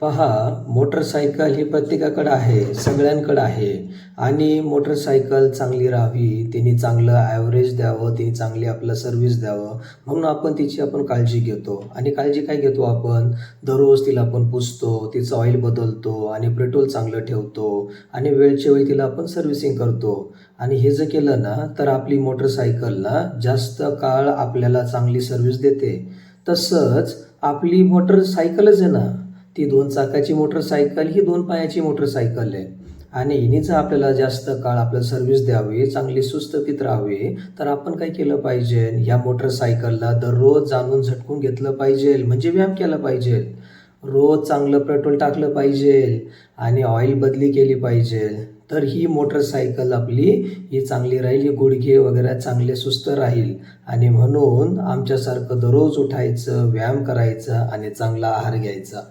पहा, मोटरसायकल ही प्रत्येकाकडे आहे, सगळ्यांकडे आहे आणि मोटरसायकल चांगली राहावी, तिने चांगलं ॲव्हरेज द्यावं, तिने चांगली आपलं सर्व्हिस द्यावं, म्हणून आपण तिची काळजी घेतो. आणि काळजी काय घेतो आपण? दररोज तिला आपण पुसतो, तिचं ऑइल बदलतो आणि पेट्रोल चांगलं ठेवतो आणि वेळच्या वेळी तिला आपण सर्व्हिसिंग करतो. आणि हे जर केलं ना, तर आपली मोटरसायकल ना जास्त काळ आपल्याला चांगली सर्व्हिस देते. तसंच आपली मोटरसायकलच आहे ना, ती 2 चाकाची मोटरसायकल ही 2 पायाची मोटरसायकल आहे आणि हिने जर आपल्याला जास्त काळ आपल्याला सर्व्हिस द्यावी, चांगली सुस्थगित राहावी, तर आपण काय केलं पाहिजे? ह्या मोटरसायकलला दररोज जाणून झटकून घेतलं पाहिजे, म्हणजे व्यायाम केला पाहिजे. रोज चांगलं पेट्रोल टाकलं पाहिजे आणि ऑइल बदली केली पाहिजे. तर ही मोटरसायकल आपली ही चांगली राहील, ही गुडघे वगैरे चांगले सुस्त राहील. आणि म्हणून आमच्यासारखं दररोज उठायचं, व्यायाम करायचा आणि चांगला आहार घ्यायचा.